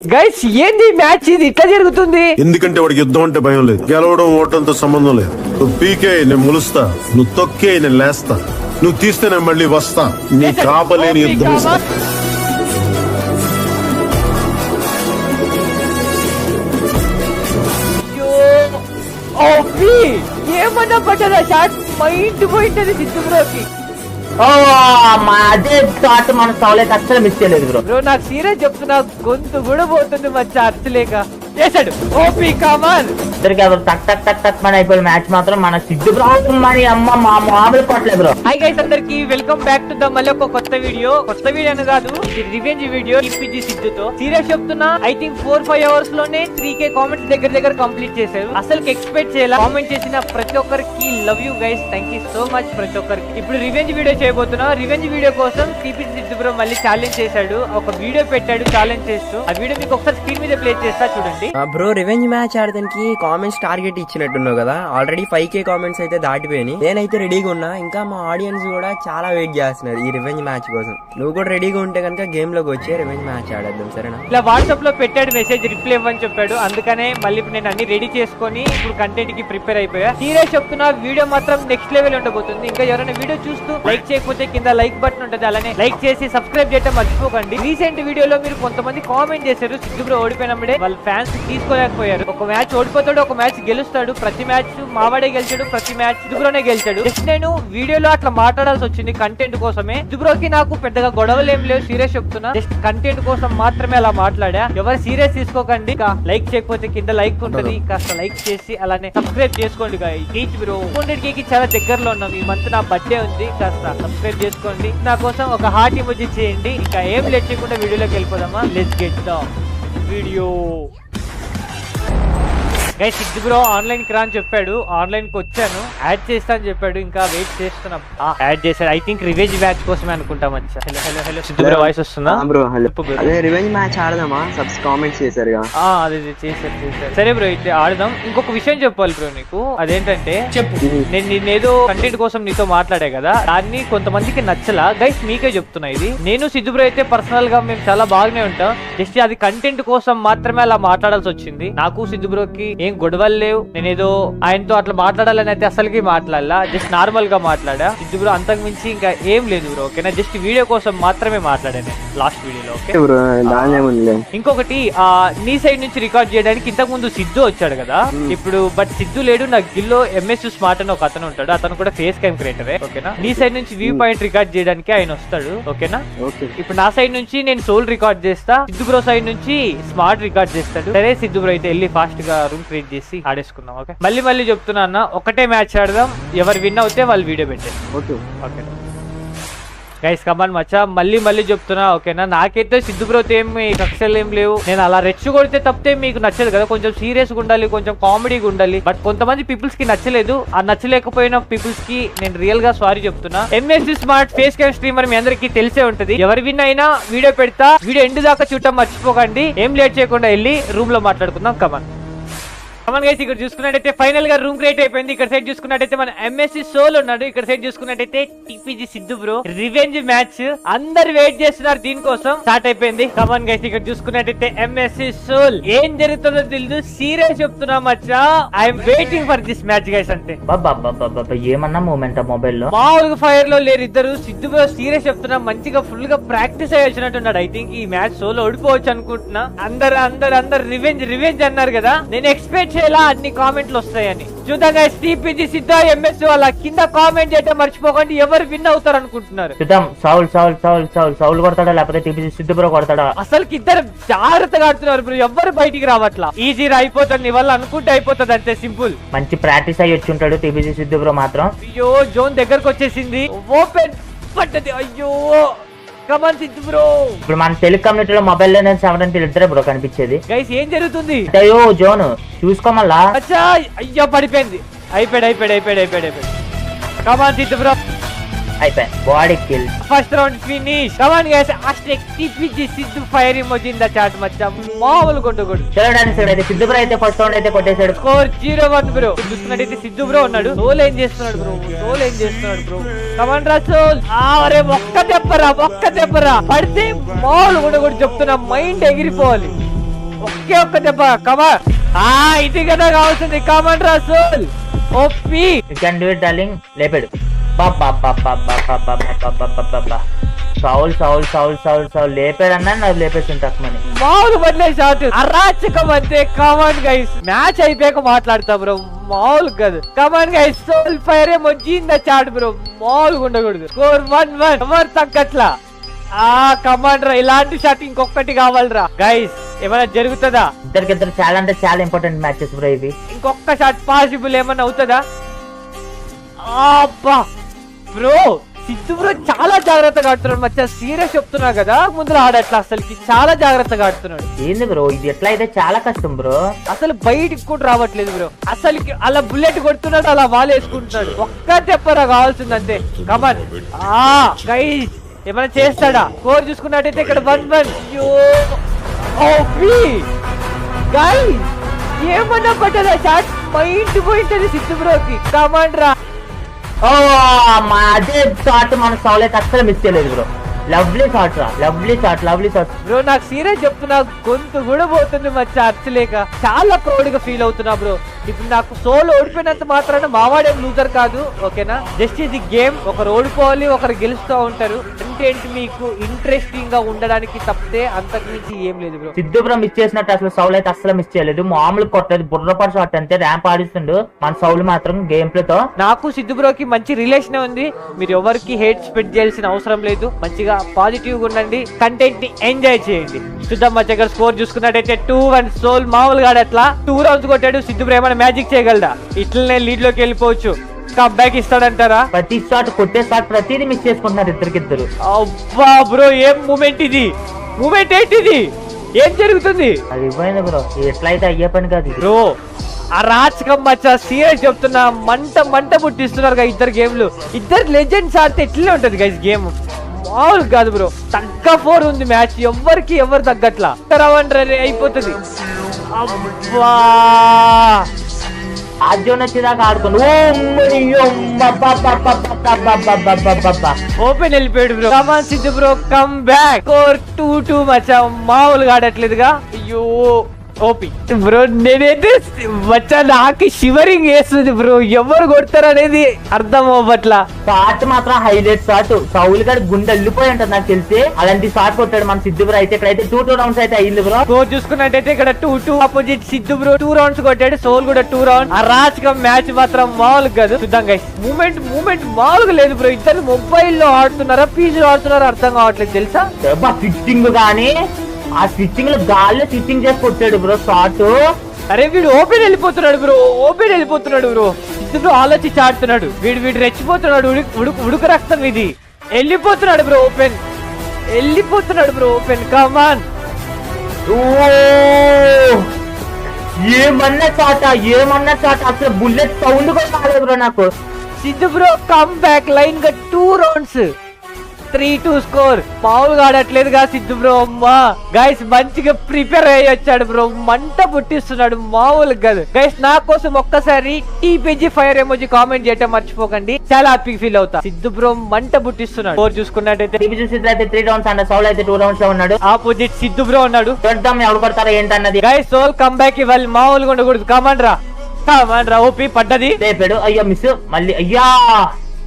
Guys ఏంది match ఇది ఇట్లా జరుగుతుంది? ఎందుకంటే వాడికి యుద్ధం అంటే భయం లేదు, గెలవడం ఓటంతో సంబంధం లేదు. నువ్వు పీకే నేను ములుస్తా, నువ్వు తొక్కే నేను లేస్తా, నువ్వు తీస్తే నేను మళ్ళీ వస్తా. నీ కాపలేని యుద్ధం ఇస్తా. ఏమన్నా పడ్డదా షాట్? మైండ్ పోయింటది సిద్ధుబ్రోకి. అదే షాట్ మన సౌలైతే అస్సలు మిస్ చేయలేదు బ్రో. బ్రో నాకు సీరియస్ చెప్తున్నా, గొంతు కూడా పోతుంది మధ్య అర్చలేక. చేశాడు ఓపీ కమాన్. ఇద్దరికి టక్ టక్ టక్ టక్ మన అయిపోయిన మ్యాచ్ మాత్రం మన సిద్ధు బ్రో మరి అమ్మ మా మామూలు కొట్టలేదు బ్రో. హై గైస్ అందరికి వెల్కమ్ బ్యాక్ టు ద మళ్ళీ ఒక కొత్త వీడియో అని కాదు, ఇది రివెంజ్ వీడియో టీపీజీ సిద్ధుతో. సీరియస్ చెప్తున్నా, ఐ థింక్ 4-5 hours లోనే 3K కామెంట్స్ దగ్గర కంప్లీట్ చేశారు. అసలు ఎక్స్పెక్ట్ చేయాలి. కామెంట్ చేసిన ప్రతి ఒక్కరికి love you guys, thank you so much ప్రతి ఒక్కరికి. ఇప్పుడు రివెంజ్ వీడియో చేయబోతున్నా. రివెంజ్ వీడియో కోసం టీపీజీ సిద్ధు బ్రో మళ్ళీ ఛాలెంజ్ చేశాడు, ఒక వీడియో పెట్టాడు ఛాలెంజ్ చేస్తూ. ఆ వీడియో మీకు ఒకసారి స్క్రీన్ మీద ప్లే చేస్తా చూడండి. బ్రో రివెంజ్ మ్యాచ్ ఆడడానికి కామెంట్స్ టార్గెట్ ఇచ్చినట్టున్నావు కదా, ఆల్రెడీ 5K కామెంట్స్ అయితే దాటిపోయి. నేనైతే రెడీగా ఉన్నా, ఇంకా మా ఆడియన్స్ కూడా చాలా వెయిట్ చేస్తున్నారు ఈ రివెంజ్ మ్యాచ్ కోసం. నువ్వు కూడా రెడీగా ఉంటే కనుక గేమ్ లోకి వచ్చి రివెంజ్ మ్యాచ్ ఆడేద్దాం, సరేనా? ఇలా వాట్సాప్ లో పెట్టాడు మెసేజ్, రిప్లై ఇవ్వని చెప్పాడు. అందుకనే మళ్ళీ నేను అన్ని రెడీ చేసుకొని ఇప్పుడు కంటెంట్ కి ప్రిపేర్ అయిపోయా. సీరియస్ చెప్తున్నా, వీడియో మాత్రం నెక్స్ట్ లెవెల్ ఉండబోతుంది. ఇంకా ఎవరైనా వీడియో చూస్తూ లైక్ చేయకపోతే కింద లైక్ బటన్ ఉంటుంది, అలానే లైక్ చేసి సబ్స్క్రైబ్ చేయడం మర్చిపోకండి. రీసెంట్ వీడియోలో మీరు కొంతమంది కామెంట్ చేశారు, సిద్ధు బ్రో ఓడిపోయినప్పుడే వాళ్ళ ఫ్యాన్స్ తీసుకోలేకపోయారు. ఒక మ్యాచ్ ఓడిపోతాడు, ఒక మ్యాచ్ గెలుస్తాడు. ప్రతి మ్యాచ్ మావాడే గెలిచాడు, ప్రతి మ్యాచ్ సిద్ధు బ్రోనే గెలిచాడు. జస్ట్ నేను వీడియోలో అట్లా మాట్లాడాల్సి వచ్చింది కంటెంట్ కోసమే. సిద్ధు బ్రోకి నాకు పెద్దగా గొడవలు ఏం లేవు, సీరియస్ చెప్తున్నా. జస్ట్ కంటెంట్ కోసం మాత్రమే అలా మాట్లాడా. ఎవరు సీరియస్ తీసుకోకండి. లైక్ చేయకపోతే కింద లైక్ ఉంటుంది, కాస్త లైక్ చేసి అలానే సబ్స్క్రైబ్ చేసుకోండి. గైస్ బ్రో 200K కి చాలా దగ్గరలో ఉన్నాం. ఈ మంత్ నా బర్త్డే ఉంది, కాస్త సబ్స్క్రైబ్ చేసుకోండి. నా కోసం ఒక హార్ట్ ఇమోజీ చేయండి. ఇంకా ఏం లేట్ చేయకుండా వీడియోలోకి వెళ్ళిపోదామా. Let's get the video. Guys Siddhu bro online కి రా అని చెప్పాడు, ఆన్లైన్ కి వచ్చాను. యాడ్ చేస్తా అని చెప్పాడు, ఇంకా వెయిట్ చేస్తున్నాం. యాడ్ చేశాడు. ఐ థింక్ రివెంజ్ మ్యాచ్ కోసమే అనుకుంటాం. Hello hello hello Siddhu bro voice వస్తుందా? Bro hello. అదే రివెంజ్ మ్యాచ్ ఆడదామా? సబ్స్ కామెంట్స్ చేశారుగా. అదే చేశారు. సరే బ్రో అయితే ఆడదాం. ఇంకొక విషయం చెప్పాలి బ్రో నీకు, అదేంటంటే చెప్పు. నేను ఏదో కంటెంట్ కోసం నీతో మాట్లాడే కదా, దాన్ని కొంతమందికి నచ్చలా. గైస్ మీకే చెప్తున్నా, ఇది నేను సిద్ధు బ్రో అయితే పర్సనల్ గా మేము చాలా బాగానే ఉంటాం. జస్ట్ అది కంటెంట్ కోసం మాత్రమే అలా మాట్లాడాల్సి వచ్చింది. నాకు సిద్ధు బ్రోకి ఏం గొడవలు లేవు. నేనేదో ఆయనతో అట్లా మాట్లాడాలని అయితే అసలుకి మాట్లాడలా, జస్ట్ నార్మల్ గా మాట్లాడా. సిద్ధు బ్రో అంతకు మించి ఇంకా ఏం లేదు బ్రో, ఓకేనా? జస్ట్ వీడియో కోసం మాత్రమే మాట్లాడాను లాస్ట్ వీడియోలో. ఇంకొకటి, నీ సైడ్ నుంచి రికార్డ్ చేయడానికి ఇంతకు ముందు సిద్ధు వచ్చాడు కదా ఇప్పుడు, బట్ సిద్ధు లేడు. నాకు గిల్లో MS స్మార్ట్ అని ఒక అతను ఉంటాడు, అతను కూడా ఫేస్ క్యామ్ క్రియేటరే, ఓకేనా? నీ సైడ్ నుంచి వ్యూ పాయింట్ రికార్డ్ చేయడానికి ఆయన వస్తాడు, ఓకేనా? ఇప్పుడు నా సైడ్ నుంచి నేను సోల్ రికార్డ్ చేస్తా, సిద్ధు బ్రో సైడ్ నుంచి స్మార్ట్ రికార్డ్ చేస్తాడు. సరే సిద్ధు బ్రో అయితే వెళ్ళి ఫాస్ట్ గా రూమ్ క్రియేట్ చేసి ఆడేసుకుందాం, ఓకే? మళ్ళీ చెప్తున్నా అన్న, ఒకటే మ్యాచ్ ఆడదాం. ఎవరు విన్ అవుతే వాళ్ళు వీడియో పెట్టే, ఓకే? గైస్ కమాన్ మచ్చా, మళ్ళీ చెప్తున్నా, ఓకేనా? నాకైతే సిద్ధు బ్రోతో ఏమి కక్షలు ఏం లేవు. నేను అలా రెచ్చు కొడితే తప్పితే మీకు నచ్చదు కదా, కొంచెం సీరియస్ గా ఉండాలి, కొంచెం కామెడీగా ఉండాలి. బట్ కొంతమంది పీపుల్స్ కి నచ్చలేదు. ఆ నచ్చలేకపోయిన పీపుల్స్ కి నేను రియల్ గా సారీ చెప్తున్నా. MS smart face cam streamer మీ అందరికి తెలిసే ఉంటది. ఎవరు విన్ అయినా వీడియో పెడతా, వీడియో ఎండ్ దాకా చూడటం మర్చిపోకండి. ఏం లేట్ చేయకుండా వెళ్ళి రూమ్ లో మాట్లాడుకుందాం. కమాన్ గైస్, ఇక్కడ చూసుకున్నట్టయితే ఫైనల్ గా రూమ్ క్రియేట్ అయిపోయింది. ఇక్కడ సైడ్ చూసుకున్నట్టయితే మన MSC సోల్ ఉన్నాడు, ఇక్కడ సైడ్ చూసుకున్నట్టయితే TPG Siddhu bro. Revenge match అందరు వెయిట్ చేస్తున్నారు, దీనికోసం స్టార్ట్ అయిపోయింది. కమాన్ గైస్, ఇక్కడ చూసుకున్నట్టయితే MSC సోల్. ఏం జరుగుతుందో తెలియదు, సీరియస్ చెప్తున్నా మచ్చా. I'm waiting for this match guys. అంటే ఏమన్నా మూమెంట్ మొబైల్ లో మామూలుగా ఫైర్ లో లేరు ఇద్దరు. సిద్ధు బ్రో సీరియస్ చెప్తున్నా, మంచిగా ఫుల్ గా ప్రాక్టీస్ అయ్యి వచ్చినట్టున్నాడు. ఐ థింక్ ఈ మ్యాచ్ సోల్ ఓడిపోవచ్చు అనుకుంటున్నా. అందరు రివెంజ్ అన్నారు కదా, నేను ఎక్స్పెక్ట్ చేయాలా అన్ని కామెంట్లు వస్తాయని. చూద్దాం గైస్, TPG సిద్ధ MS వాళ్ళ కింద కామెంట్ చేయడం మర్చిపోకండి. ఎవరు విన్ అవుతారు అనుకుంటున్నారు? చూద్దాం. సౌల్ కొడతాడా లేకపోతే TPG సిద్ధు బ్రో కొడతాడా? అసలు ఇద్దరు జాగ్రత్తగా ఆడుతున్నారు బ్రో, ఎవరు బయటికి రావట్లా. ఈజీ అయిపోతుంది నీ వల్ల అనుకుంటే అయిపోతుంది, అంతే సింపుల్. మంచి ప్రాక్టీస్ అయ్యి వచ్చి ఉంటాడు TPG సిద్ధు బ్రో మాత్రం. అయ్యో జోన్ దగ్గరకు వచ్చేసింది, ఓపెన్ పడ్డది. అయ్యో కమాన్ సిద్ధు బ్రో. ఇప్పుడు మన తెలుగు కమ్యూనిటీలో మొబైల్ లో ఇద్దరే బ్రో కనిపించేది. గైస్ ఏం జరుగుతుంది? అయ్యో జోన్ చూసుకోమల్లా. అచ్చా అయ్యో పడిపోయింది. అయిపోయాడు. కమాన్ సిద్ధు బ్రో, అయిపోయి body kill. First round finish. Come on guys, TPG Siddhu fire emoji in the chat మచ్చా. మామూలు కొట్టుకోడు. చూడండి సిద్ధు బ్రో అయితే ఫస్ట్ రౌండ్ అయితే కొట్టేశాడు. Score 0-1 bro. చూస్తున్నట్టయితే సిద్ధు బ్రో ఉన్నాడు. సోల్ ఏం చేస్తున్నాడు బ్రో? కమాన్ రా సోల్. అరే ఒక్క దెబ్బరా పడితే మామూలు కొట్టుకోడు చెప్తున్నా. మైండ్ ఎగిరిపోవాలి. ఒకే ఒక్క దెబ్బ కమా ఇది కదా కావాల్సింది కమాండ్ రా Soul OP you can do it darling లేపాడు సౌల్ లేపాడన్నా నాకు లేపేసింది తక్కువని మామూలు బదిలే షాట్ అరాచకం అంతే కమాండ్ గైస్ మ్యాచ్ అయిపోయాక మాట్లాడతా బ్రో మామూలు కాదు కమాండ్ గైస్ సోల్ ఫైర్ ఏమో జీంద చాట్ బ్రో మామూలుగా ఉండకూడదు స్కోర్ 1-1 ఎవరు తగ్గట్లా కమాండ్ రా ఇలాంటి షాట్ ఇంకొకటి కావాలరా గైస్ ఏమైనా జరుగుతుందా ఇద్దరికిద్దరు చాలా అంటే చాలా ఇంపార్టెంట్ మ్యాచెస్ బ్రో ఇవి ఇంకొక షాట్ పాసిబుల్ ఏమన్నా అవుతుందా అబ్బా బ్రో సిద్ధు బ్రో చాలా జాగ్రత్తగా ఆడుతున్నాడు మచ్చా సీరియస్ చెప్తున్నా కదా ముందు ఆడట్లా అసలుకి చాలా జాగ్రత్తగా ఆడుతున్నాడు ఏంది బ్రో ఇది ఎట్లా అయితే చాలా కష్టం బ్రో అసలు బయటికి కూడా రావట్లేదు బ్రో అసలుకి అలా బుల్లెట్ కొడుతున్నాడు అలా వాల్ వేసుకుంటున్నాడు ఒక్క తెప్పరా కావాల్సింది అంతే కమాన్ గైస్ ఏమైనా చేస్తాడా స్కోర్ చూసుకున్నట్టయితే ఇక్కడ 1-1 గైస్ ఏమన్నా పట్టదా షాట్ మైండ్ పోయింటది సిద్ధు బ్రోకి కమాండ్ రా అదే షాట్ మన సౌల్ అయితే అస్సలు మిస్ చేయలేదు బ్రో లవ్లీ షాట్ రా లవ్లీ షాట్ బ్రో నాకు సీరియస్ చెప్తున్నా గొంతు కూడా పోతుంది మచ్చా అర్చలేక చాలా ప్రౌడ్ గా ఫీల్ అవుతున్నా బ్రో ఇప్పుడు నాకు సోల్ ఓడిపోయినంత మాత్రాన మావాడేం లూజర్ కాదు ఓకేనా జస్ట్ ఇది గేమ్ ఒకరు ఓడిపోవాలి ఒకరు గెలుస్తూ ఉంటారు కంటెంట్ మీకు ఇంట్రెస్టింగ్ గా ఉండడానికి తప్పితే అంతకు మించి ఏం లేదు బ్రో సిద్ధు బ్రో మిస్ చేసినట్టు అసలు సౌల్ అయితే అస్సలు మిస్ చేయలేదు మామూలు కొట్టలేదు బుర్రపాటు షాట్ అంతే ర్యాంప్ ఆడిస్తుండు మన సౌల్ మాత్రం గేమ్ ప్లే తో నాకు సిద్ధు బ్రోకి మంచి రిలేషన్ ఉంది మీరు ఎవరికి హేట్ స్ప్రెడ్ చేయాల్సిన అవసరం లేదు మంచిగా పాజిటివ్ గా ఉండండి కంటెంట్ ని ఎంజాయ్ చేయండి చూద్దాం మా దగ్గర స్కోర్ చూసుకున్నట్టయితే 2-1 సోల్ మామూలుగా అట్లా 2 రౌండ్స్ కొట్టాడు సిద్ధు బ్రో ఏమైనా మ్యాజిక్ చేయగలడా ఇట్లనే లీడ్ లోకి వెళ్ళిపోవచ్చు కమ్ బ్యాక్ ఇస్తాడంటారా ప్రతి షాట్ కొట్టే షాట్ ప్రతిదీ మిస్ చేసుకుంటున్నారు ఇద్దరికిద్దరు అబ్బా బ్రో ఏం మూమెంట్ ఇది మూమెంట్ ఏంటిది ఏం జరుగుతుంది అది ఇవ్వలేదు బ్రో ఎట్లా అయితే అయ్యే పని కాదు బ్రో ఆ రాచకం మచ్చా సీరియస్ చెప్తున్నా మంట పుట్టిస్తున్నారు ఇద్దరు గేమ్లు ఇద్దరు లెజెండ్స్ ఆడితే ఎట్లనే ఉంటది గైస్ గేమ్ మామూలు కాదు బ్రో తగ్గ 4 ఉంది మ్యాచ్ ఎవరు తగ్గట్లా అయిపోతుంది అబ్బా ఆ జోన్ వచ్చేదాకా ఆడుకోండి ఓపెన్ వెళ్ళిపోయాడు బ్రో కమాన్ Siddhu bro come back score 2-2 మచ్చా మామూలుగా ఆడట్లేదుగా అయ్యో ఓపి బ్రో నేనైతే వచ్చా నాకు షివరింగ్ వేస్తుంది బ్రో ఎవరు కొడతారు అనేది అర్థం అవ్వట్లా షాట్ మాత్రం హైలైట్ షాట్ సౌల్ గారి గుండె వెళ్ళిపోయి ఉంటుంది నాకు తెలిసి అలాంటి షాట్ కొట్టాడు మన సిద్ధు బ్రో అయితే ఇక్కడైతే 2 రౌండ్స్ అయితే అయింది బ్రో స్కోర్ చూసుకున్నట్టయితే ఇక్కడ 2-2 ఆపోజిట్ సిద్ధు బ్రో 2 రౌండ్స్ కొట్టాడు సోల్ కూడా 2 రౌండ్ ఆ రాజకం మ్యాచ్ మాత్రం మామూలుగా కాదు చూద్దాం గైస్ మూమెంట్ మామూలుగా లేదు బ్రో ఇద్దరు మొబైల్లో ఆడుతున్నారా పీజీ ఆడుతున్నారా అర్థం కావట్లేదు తెలుసా ఫిట్టింగ్ గానీ ఆ స్విచ్చింగ్ లో గాల్లో స్విచ్చింగ్ చేసి కొట్టాడు బ్రో షాట్ అరే వీడు ఓపెన్ వెళ్ళిపోతున్నాడు బ్రో సిద్ధు ఆలోచించి ఆడుతున్నాడు వీడు రెచ్చిపోతున్నాడు ఉడుకు రక్తం ఇది వెళ్ళిపోతున్నాడు బ్రో ఓపెన్ కమాన్ ఏమన్నా షాట్ అసలు బుల్లెట్ సౌండ్ కూడా రాలేదు బ్రో నాకు Siddhu bro come back line గా 2 రౌండ్స్ 3-2 స్కోర్ మామూలుగా ఆడట్లేదుగా సిద్ధు బ్రో అమ్మా గైస్ మంచిగా ప్రిపేర్ అయ్యి వచ్చాడు బ్రో మంట పుట్టిస్తున్నాడు మామూలుగా కాదు గైస్ నా కోసం ఒక్కసారి టీపీజీ ఫైర్ ఎమోజీ కామెంట్ చేయటం మర్చిపోకండి చాలా హ్యాపీ ఫీల్ అవుతా సిద్ధు బ్రో మంట పుట్టిస్తున్నాడు స్కోర్ చూసుకున్నట్టయితే 3 రౌండ్స్ అన్న సౌల్ అయితే 2 రౌండ్స్ లో ఉన్నాడు ఆపోజిట్ సిద్ధు బ్రో ఉన్నాడు చూద్దాం ఎవరు పడతారో ఏంటన్నది గైస్ సోల్ కమ్ బ్యాక్ ఇవ్వాలి మామూలుగా ఉండకూడదు కమాండ్ రా ఓపీ పడ్డది లేపాడు అయ్యో మిస్ మళ్ళీ అయ్యా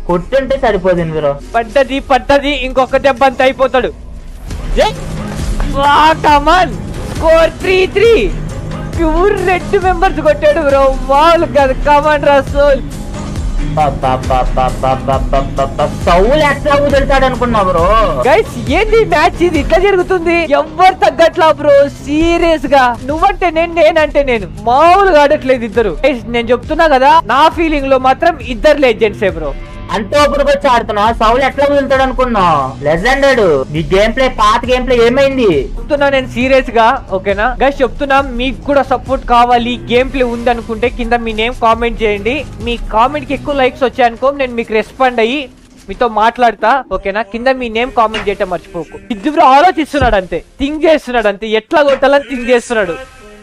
కొట్టుంటే సరిపోతుంది బ్రో పడ్డది ఇంకొక దెబ్బ అంత అయిపోతాడు కమాన్ స్కోర్ 3-3 ప్యూర్ 2 మెంబర్స్ కొట్టాడు బ్రో మామూలు కాదు కమాండ్ రా సోల్ సౌల్ ఎట్లా వదులుతాడు అనుకున్నా బ్రో గైస్ ఏంది మ్యాచ్ ఇది ఇట్లా జరుగుతుంది ఎవరు తగ్గట్లా బ్రో సీరియస్ గా నువ్వంటే నేనంటే నేను మామూలుగా ఆడట్లేదు ఇద్దరు నేను చెప్తున్నా కదా నా ఫీలింగ్ లో మాత్రం ఇద్దరు లెజెండ్సే బ్రో అంతే ఒకరికి వచ్చి ఆడుతున్నా సౌల్ ఎట్లా వదులుతాడు అనుకున్నా లెజెండెడ్ నీ గేమ్ ప్లే పాత గేమ్ ప్లే ఏమైంది చెప్తున్నా నేను సీరియస్ గా ఓకేనా గైస్ చెప్తున్నా మీకు కూడా సపోర్ట్ కావాలి గేమ్ ప్లే ఉంది అనుకుంటే కింద మీ నేమ్ కామెంట్ చేయండి మీ కామెంట్ కి ఎక్కువ లైక్స్ వచ్చాయనుకో నేను మీకు రెస్పాండ్ అయ్యి మీతో మాట్లాడతా ఓకేనా కింద మీ నేమ్ కామెంట్ చేయటం మర్చిపోకు ఇద్దరు ఆలోచిస్తున్నాడు అంతే థింక్ చేస్తున్నాడు అంతే ఎట్లా కొట్టాలని థింక్ చేస్తున్నాడు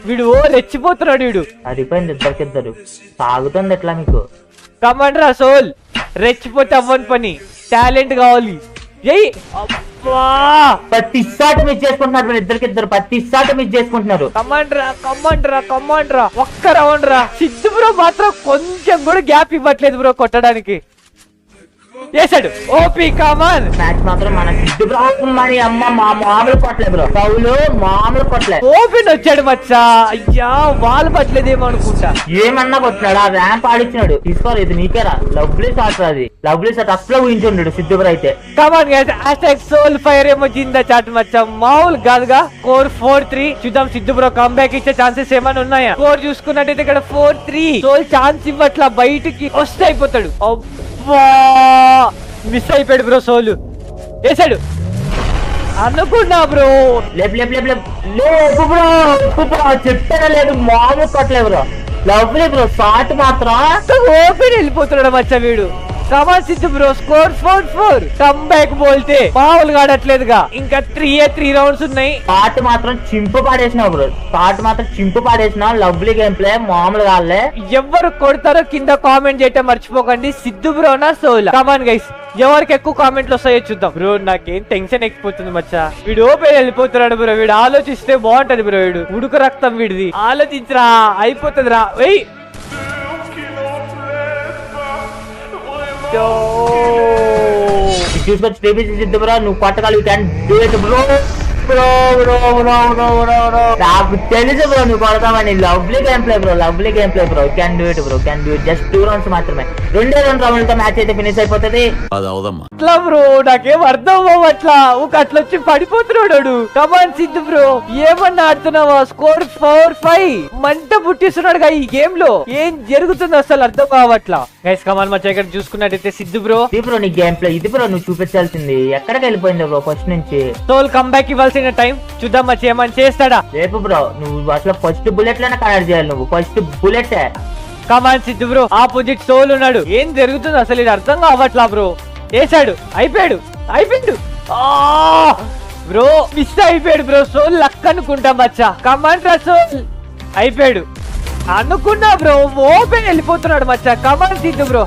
వీడు రెచ్చిపోతున్నాడు వీడు అడిపోయింది ఇద్దరికిద్దరు సాగుతుంది ఎట్లా మీకు కమాండ్ రా సోల్ రెచ్చిపోతే అవ్వని పని టాలెంట్ కావాలి ప్రతి షాట్ మిస్ చేసుకుంటున్నారు బ్రో, ఇద్దరు ప్రతి షాట్ మిస్ చేసుకుంటున్నారు. కమాండ్రా ఒక్క రౌండ్ రా. సిద్ధు బ్రో మాత్రం కొంచెం కూడా గ్యాప్ ఇవ్వట్లేదు బ్రో కొట్టడానికి. చేశాడు ఓపీ కమాన్. మ్యాచ్ మాత్రం మన సిద్ధు బ్రో మరి అమ్మ మామూలు కొట్టలేదు బ్రో, సౌలు మామూలు కొట్టలేదు. ఓపెన్ వచ్చాడు మచ్చా. అయ్యా వాళ్ళు పట్టలేదేమో అనుకుంటా. ఏమన్నా కొట్టినాడు, ఆ ర్యాంప్ ఆడిచ్చినాడు. తీసుకోరు, ఇది నీకేరా లవ్లీ షాట్. అది లవ్లీ షాట్ అసలు ఊహించుండు సిద్ధు బ్రో అయితే. Come on guys hashtag Soul fire ఏమో జిందా చాట్ మచ్చా. మామూలు కాదుగా. స్కోర్ 4-3. చూద్దాం సిద్ధు బ్రో కంబ్యాక్ ఇచ్చే ఛాన్సెస్ ఏమైనా ఉన్నాయా. స్కోర్ చూసుకున్నట్టయితే ఇక్కడ 4-3. సోల్ ఛాన్స్ ఇవ్వట్లా, బయటికి వస్తే అయిపోతాడు. మిస్ అయిపోయాడు బ్రో. సోలు వేసాడు అనుకున్నా బ్రో. లేపు లేపు లేపు లేపు లేపు బ్రో, చెప్తారా లేదు మామూలు కొట్టలేదు బ్రో. లవ్లీ బ్రో షాట్ మాత్రం ఓపెన్ వెళ్ళిపోతున్నాడు మచ్చా వీడు. కమాన్ సిద్ధు బ్రో స్కోర్ 4-4. కంబ్యాక్ బోల్తే మామూలుగా ఆడట్లేదుగా. ఇంకా 3 రౌండ్స్ ఉన్నాయి. షాట్ మాత్రం చింపు పాడేసినావు బ్రో, షాట్ మాత్రం చింపు పాడేసినావు. లవ్లీ గేమ్ ప్లే మామూలుగా ఆడలే. ఎవరు కొడతారో కింద కామెంట్ చేయటం మర్చిపోకండి. సిద్ధు బ్రోనా సోలా. కమాన్ గైస్ ఎవరికి ఎక్కువ కామెంట్లు వస్తాయో చూద్దాం. బ్రో నాకేం టెన్షన్ ఎక్కిపోతుంది మచ్చా. వీడు ఓపెన్ వెళ్ళిపోతున్నాడు బ్రో. వీడు ఆలోచిస్తే బాగుంటది బ్రో. వీడు ఉడుకు రక్తం వీడిది. ఆలోచించరా, అయిపోతుంది రా. వెయ్ చూసుకొచ్చి టీపీసీ సిద్ధు బ్రో, నువ్వు కొట్టగలవు. Can do it bro. నాకు తెలుసు బ్రో నువ్వు కొడతామని. Lovely game play bro, lovely game play bro. Can do it bro, can do it. Just 2 rounds మాత్రమే. 2 రౌండ్లతో మ్యాచ్ అయితే ఫినిష్ అయిపోతుంది. అట్లా బ్రో నాకేం అర్థం అవ్వట్లా. ఒక అట్లా వచ్చి పడిపోతున్నాడు. కమాన్ సిద్ధు బ్రో ఏమన్నా ఆడుతున్నావా. స్కోర్ 4-5. మంట పుట్టిస్తున్నాడుగా ఈ గేమ్ లో. ఏం జరుగుతుందో అసలు అర్థం కావట్లా. గైస్ కమాన్ మచ్చా ఇక్కడ చూసుకున్నట్టయితే సిద్ధు బ్రో ఇది బ్రో నీ గేమ్ ప్లే. ఇది బ్రో నువ్వు చూపించాల్సింది. ఎక్కడికి వెళ్ళిపోయింది బ్రో ఫస్ట్ నుంచి. సోల్ కంబ్యాక్ ఇవ్వాల్సిన టైం. చూద్దాం మచ్చా ఏమని చేస్తాడా. రేపు బ్రో నువ్వు అసలు ఫస్ట్ బుల్లెట్ లోనే కనెక్ట్ చేయాలి. నువ్వు ఫస్ట్ బుల్లెట్. కమాన్ సిద్ధు బ్రో ఆపోజిట్ సోల్ ఉన్నాడు. ఏం జరుగుతుంది అసలు ఇది అర్థం కావట్లా బ్రో. వేసాడు అయిపోయాడు బ్రో. మిస్ అయిపోయాడు బ్రో. సోల్ లక్ అనుకుంటా మచ్చా. కమాన్ రా సోల్. అయిపోయాడు అనుకున్నా బ్రో. ఓపెన్ వెళ్ళిపోతున్నాడు మచ్చా. కమాన్ సిద్ధు బ్రో.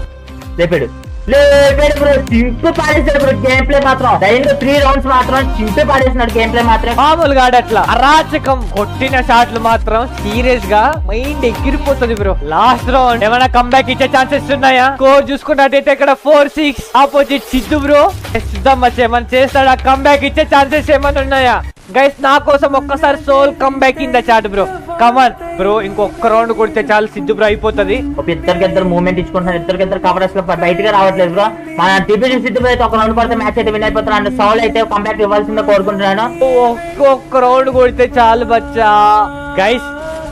లేపాడు బ్రో. చింపు పాడేసాడు బ్రో గేమ్ ప్లే మాత్రం. 3 రౌండ్స్ మాత్రం చింపు పాడేసినాడు గేమ్ ప్లే మాత్రం. మామూలుగా ఆడట్లా. అరాచకం. కొట్టిన షాట్లు మాత్రం సీరియస్ గా మైండ్ ఎగిరిపోతుంది బ్రో. లాస్ట్ రౌండ్ ఏమైనా కంబ్యాక్ ఇచ్చే ఛాన్సెస్ ఉన్నాయా. స్కోర్ చూసుకున్నట్టయితే ఇక్కడ 4-6 ఆపోజిట్ సిద్ధు బ్రో. చూద్దాం మచ్చా ఏమైనా చేస్తాడా. కంబ్యాక్ ఇచ్చే ఛాన్సెస్ ఏమైనా ఉన్నాయా. గైస్ నా కోసం ఒక్కసారి Soul comeback in the chat bro. Come on bro ఇంకొక రౌండ్ కొడితే చాలు సిద్ధు బ్రో అయిపోతుంది. ఇద్దరు మూవ్మెంట్ ఇచ్చుకుంటున్నారు. ఇద్దరు కవరేజ్ లో బయటగా రావట్లేదు బ్రో. మన టీపీసీ సిద్ధు బ్రో అయితే ఒక రౌండ్ పడితే మ్యాచ్ అయితే విన్ అయిపోతున్నాడు. సౌల్ అయితే కంబ్యాక్ ఇవ్వాల్సిందే కోరుకుంటున్నాను. ఒక్కొక్క రౌండ్ కొడితే చాలు బచ్చా. గైస్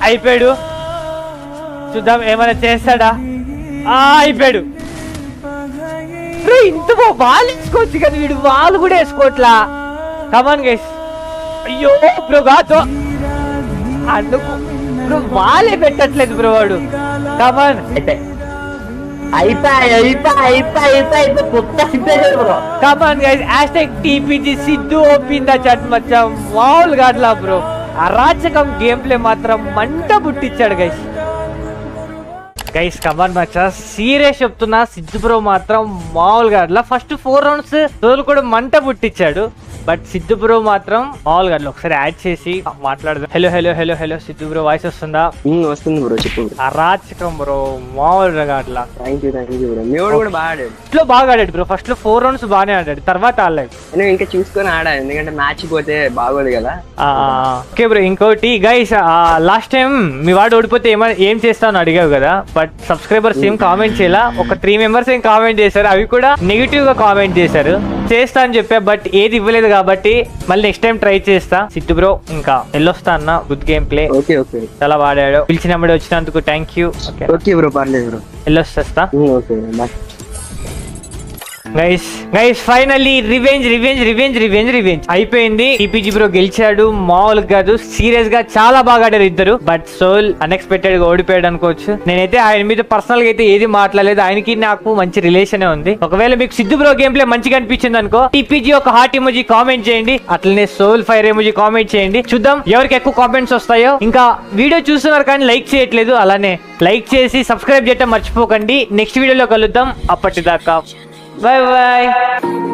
అయిపోయాడు. చూద్దాం ఏమైనా చేస్తాడా. అయిపోయాడు. ఇంత బాల్ వేసుకోవచ్చు కదా వీడు. బాల్ కూడా వేసుకోవట్లా. Come on guys. అయ్యో బ్రో కాదు అందుకు బ్రో వాళ్ళే పెట్టట్లేదు బ్రో వాడు. Come on come on guys hashtag TPG Siddhu open the chat మచ్చా. మామూలుగా అట్లా బ్రో. అరాచకం గేమ్ ప్లే మాత్రం మంట పుట్టించాడు గైస్. గైస్ కమాన్ మచ్చా సీరియస్ చెప్తున్నా. సిద్ధు బ్రో మాత్రం మామూలుగా అట్లా. ఫస్ట్ 4 రౌండ్స్ రోజులు కూడా మంట పుట్టించాడు. బట్ సిద్ధు బ్రో మాత్రం మామూలుగా ఒకసారి యాడ్ చేసి మాట్లాడదాం. హలో సిద్ధు బ్రో వాయిస్ వస్తుందా. వస్తుంది బ్రో చెప్పు. అరాచకం బ్రో మామూలుగా అట్లా. బాగా ఆడాడు బ్రో. ఫస్ట్ లో 4 రౌండ్స్ బాగానే ఆడాడు. తర్వాత ఆడలేదు. నేను ఇంకా చూసుకొని ఆడా ఎందుకంటే మ్యాచ్ పోతే బాగోదు కదా. Okay bro. ఇంకోటి గైస్ లాస్ట్ టైం మీ వాడు ఓడిపోతే ఏం చేస్తాను అడిగావు కదా. బట్ సబ్స్క్రైబర్స్ ఏం కామెంట్ చేయాల. ఒక 3 మెంబర్స్ ఏం కామెంట్ చేశారు. అవి కూడా నెగిటివ్ గా కామెంట్ చేశారు. చేస్తా అని చెప్పా బట్ ఏది ఇవ్వలేదు కాబట్టి మళ్ళీ నెక్స్ట్ టైం ట్రై చేస్తా. సిద్ధు బ్రో ఇంకా వెళ్ళొస్తా అన్న. Good game play. చాలా బాడాడు. పిలిచినప్పుడు వచ్చినందుకు థ్యాంక్ యూ. ఓకే బ్రో పర్లేదు బ్రో. వెళ్ళొస్తా. Okay bye. Guys finally revenge అయిపోయింది. టీపీజీ బ్రో గెలిచాడు. మామూలుగా కాదు సీరియస్ గా చాలా బాగా ఆడారు ఇద్దరు. బట్ సోల్ అన్ఎక్స్పెక్టెడ్ గా ఓడిపోయాడు అనుకోవచ్చు. నేనైతే ఆయన మీద పర్సనల్ గా అయితే ఏది మాట్లాడలేదు. ఆయనకి నాకు మంచి రిలేషన్ ఉంది. ఒకవేళ మీకు సిద్ధు బ్రో గేమ్ ప్లే మంచిగా అనిపించింది అనుకో టీపీజీ ఒక హార్ట్ ఎమోజీ కామెంట్ చేయండి. అట్లనే సోల్ ఫైర్ ఎమోజీ కామెంట్ చేయండి. చూద్దాం ఎవరికి ఎక్కువ కామెంట్స్ వస్తాయో. ఇంకా వీడియో చూస్తున్నారు కానీ లైక్ చేయట్లేదు. అలానే లైక్ చేసి సబ్స్క్రైబ్ చేయడం మర్చిపోకండి. నెక్స్ట్ వీడియోలో కలుద్దాం. అప్పటిదాకా bye bye.